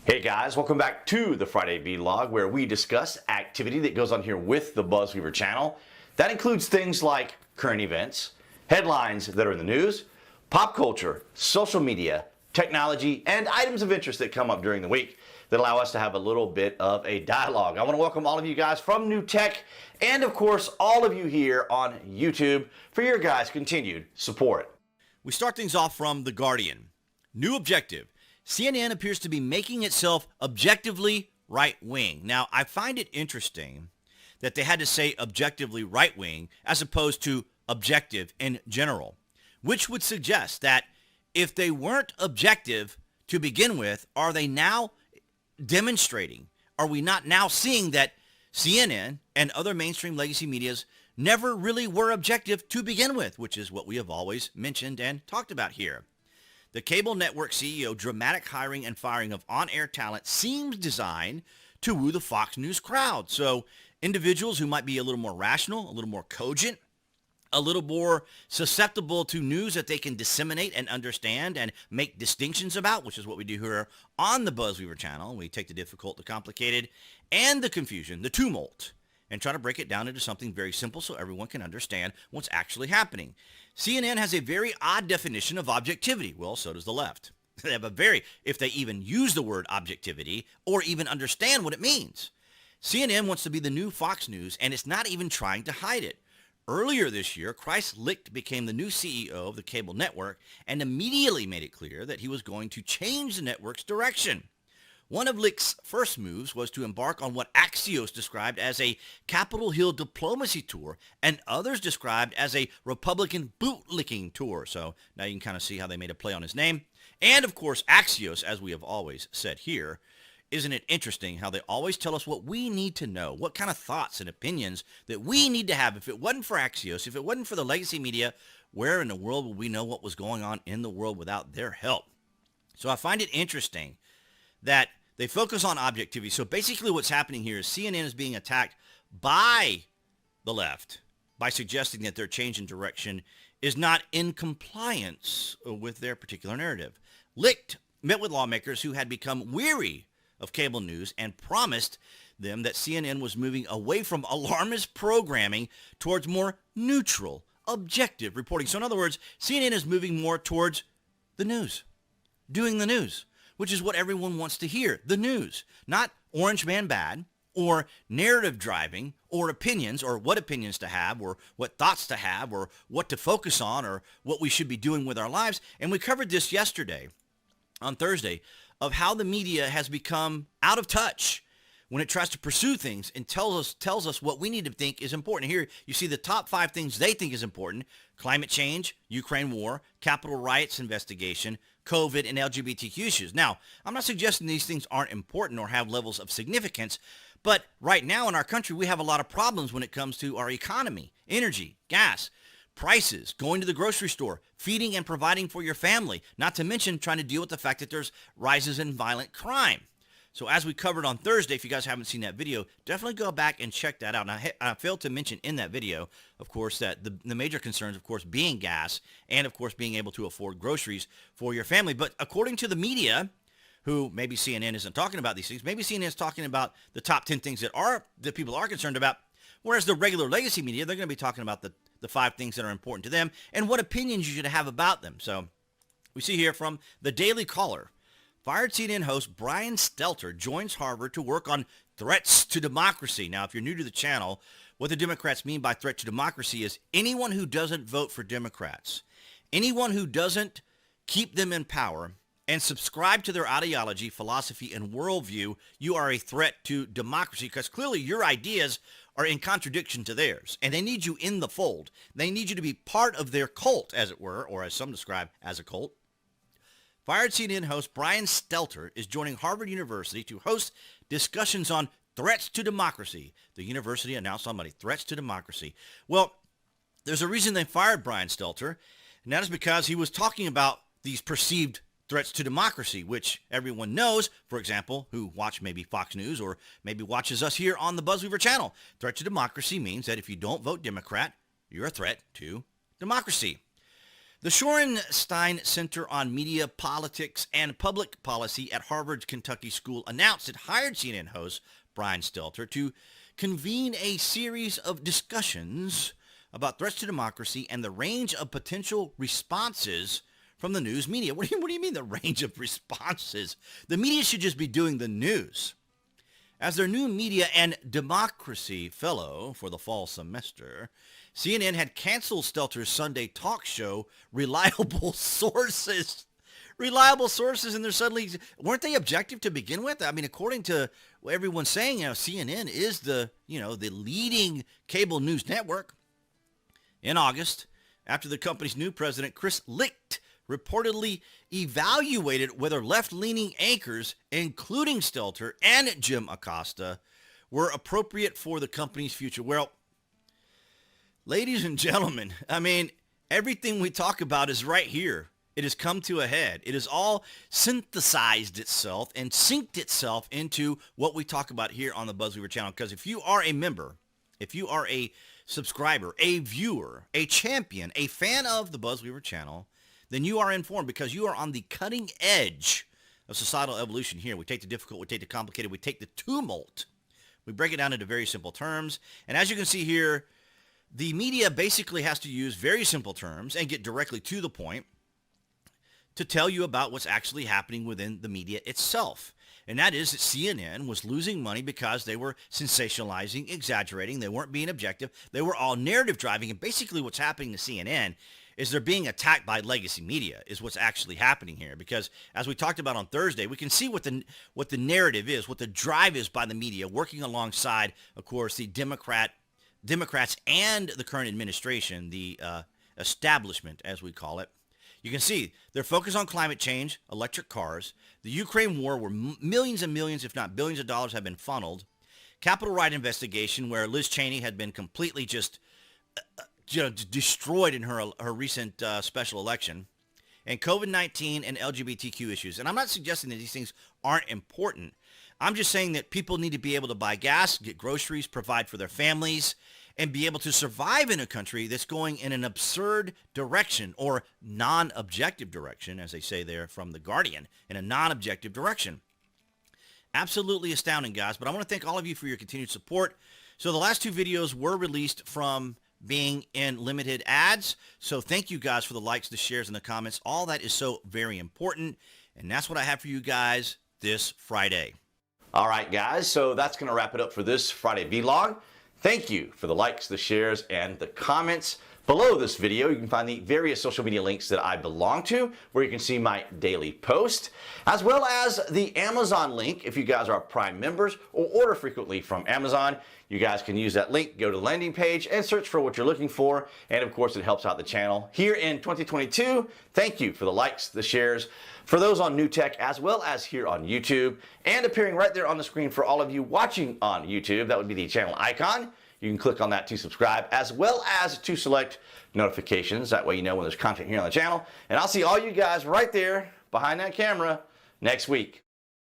Hey guys, welcome back to the Friday Vlog, where we discuss activity that goes on here with the BuzWeaver channel. That includes things like current events, headlines that are in the news, pop culture, social media, technology, and items of interest that come up during the week that allow us to have a little bit of a dialogue. I want to welcome all of you guys from New Tech and of course all of you here on YouTube for your guys' continued support. We start things off from The Guardian. New objective. CNN appears to be making itself objectively right-wing. Now, I find it interesting that they had to say objectively right-wing as opposed to objective in general, which would suggest that if they weren't objective to begin with, are they now demonstrating? Are we not now seeing that CNN and other mainstream legacy medias never really were objective to begin with, which is what we have always mentioned and talked about here? The cable network CEO dramatic hiring and firing of on-air talent seems designed to woo the Fox News crowd. So individuals who might be a little more rational, a little more cogent, a little more susceptible to news that they can disseminate and understand and make distinctions about, which is what we do here on the BuzWeaver channel. We take the difficult, the complicated, and the confusion, the tumult, and try to break it down into something very simple so everyone can understand what's actually happening. CNN has a very odd definition of objectivity. Well, so does the left. They have a very, if they even use the word objectivity or even understand what it means. CNN wants to be the new Fox News, and it's not even trying to hide it. Earlier this year, Chris Licht became the new CEO of the cable network and immediately made it clear that he was going to change the network's direction. One of Licht's first moves was to embark on what Axios described as a Capitol Hill diplomacy tour, and others described as a Republican bootlicking tour. So now you can kind of see how they made a play on his name. And of course, Axios, as we have always said here, isn't it interesting how they always tell us what we need to know, what kind of thoughts and opinions that we need to have? If it wasn't for Axios, if it wasn't for the legacy media, where in the world would we know what was going on in the world without their help? So I find it interesting that they focus on objectivity. So basically what's happening here is CNN is being attacked by the left by suggesting that their change in direction is not in compliance with their particular narrative. Licht met with lawmakers who had become weary of cable news and promised them that CNN was moving away from alarmist programming towards more neutral, objective reporting. So in other words, CNN is moving more towards the news, doing the news, which is what everyone wants to hear, the news, not Orange Man Bad or narrative driving or opinions or what opinions to have or what thoughts to have or what to focus on or what we should be doing with our lives. And we covered this yesterday on Thursday of how the media has become out of touch when it tries to pursue things and tells us what we need to think is important. Here you see the top 5 things they think is important: climate change, Ukraine war, Capitol riots investigation, COVID, and LGBTQ issues. Now, I'm not suggesting these things aren't important or have levels of significance, but right now in our country, we have a lot of problems when it comes to our economy, energy, gas, prices, going to the grocery store, feeding and providing for your family, not to mention trying to deal with the fact that there's rises in violent crime. So as we covered on Thursday, if you guys haven't seen that video, definitely go back and check that out. Now, I failed to mention in that video, of course, that the major concerns, of course, being gas and, of course, being able to afford groceries for your family. But according to the media, who maybe CNN isn't talking about these things, maybe CNN is talking about the top 10 things that people are concerned about, whereas the regular legacy media, they're going to be talking about the 5 things that are important to them and what opinions you should have about them. So we see here from the Daily Caller, fired CNN host Brian Stelter joins Harvard to work on threats to democracy. Now, if you're new to the channel, what the Democrats mean by threat to democracy is anyone who doesn't vote for Democrats, anyone who doesn't keep them in power and subscribe to their ideology, philosophy, and worldview, you are a threat to democracy because clearly your ideas are in contradiction to theirs, and they need you in the fold. They need you to be part of their cult, as it were, or as some describe as a cult. Fired CNN host Brian Stelter is joining Harvard University to host discussions on threats to democracy. The university announced on Monday, threats to democracy. Well, there's a reason they fired Brian Stelter, and that is because he was talking about these perceived threats to democracy, which everyone knows, for example, who watch maybe Fox News or maybe watches us here on the BuzWeaver channel. Threat to democracy means that if you don't vote Democrat, you're a threat to democracy. The Shorenstein Center on Media Politics and Public Policy at Harvard's Kentucky School announced it hired CNN host Brian Stelter to convene a series of discussions about threats to democracy and the range of potential responses from the news media. What do you mean the range of responses? The media should just be doing the news. As their new media and democracy fellow for the fall semester, CNN had canceled Stelter's Sunday talk show, Reliable Sources. Reliable sources, and they're suddenly, weren't they objective to begin with? I mean, according to what everyone's saying, CNN is the leading cable news network. In August, after the company's new president, Chris Licht, reportedly evaluated whether left-leaning anchors, including Stelter and Jim Acosta, were appropriate for the company's future. Well, ladies and gentlemen, I mean, everything we talk about is right here. It has come to a head. It has all synthesized itself and synced itself into what we talk about here on the BuzWeaver channel. Because if you are a member, if you are a subscriber, a viewer, a champion, a fan of the BuzWeaver channel, then you are informed because you are on the cutting edge of societal evolution here. We take the difficult, we take the complicated, we take the tumult. We break it down into very simple terms. And as you can see here, the media basically has to use very simple terms and get directly to the point to tell you about what's actually happening within the media itself. And that is that CNN was losing money because they were sensationalizing, exaggerating. They weren't being objective. They were all narrative driving. And basically what's happening to CNN is they're being attacked by legacy media is what's actually happening here. Because as we talked about on Thursday, we can see what the narrative is, what the drive is by the media, working alongside, of course, the Democrats and the current administration, the establishment, as we call it. You can see they're focused on climate change, electric cars, the Ukraine war where millions and millions, if not billions of dollars have been funneled, Capitol riot investigation where Liz Cheney had been completely just destroyed in her recent special election, and COVID-19 and LGBTQ issues. And I'm not suggesting that these things aren't important. I'm just saying that people need to be able to buy gas, get groceries, provide for their families, and be able to survive in a country that's going in an absurd direction or non-objective direction, as they say there from The Guardian, in a non-objective direction. Absolutely astounding, guys. But I want to thank all of you for your continued support. So the last two videos were released from being in limited ads. So thank you guys for the likes, the shares, and the comments. All that is so very important. And that's what I have for you guys this Friday. All right, guys, so that's going to wrap it up for this Friday vlog. Thank you for the likes, the shares, and the comments. Below this video, you can find the various social media links that I belong to, where you can see my daily post, as well as the Amazon link if you guys are Prime members or order frequently from Amazon. You guys can use that link, go to the landing page, and search for what you're looking for. And of course, it helps out the channel here in 2022. Thank you for the likes, the shares, for those on New Tech, as well as here on YouTube, and appearing right there on the screen for all of you watching on YouTube. That would be the channel icon. You can click on that to subscribe, as well as to select notifications. That way you know when there's content here on the channel. And I'll see all you guys right there behind that camera next week.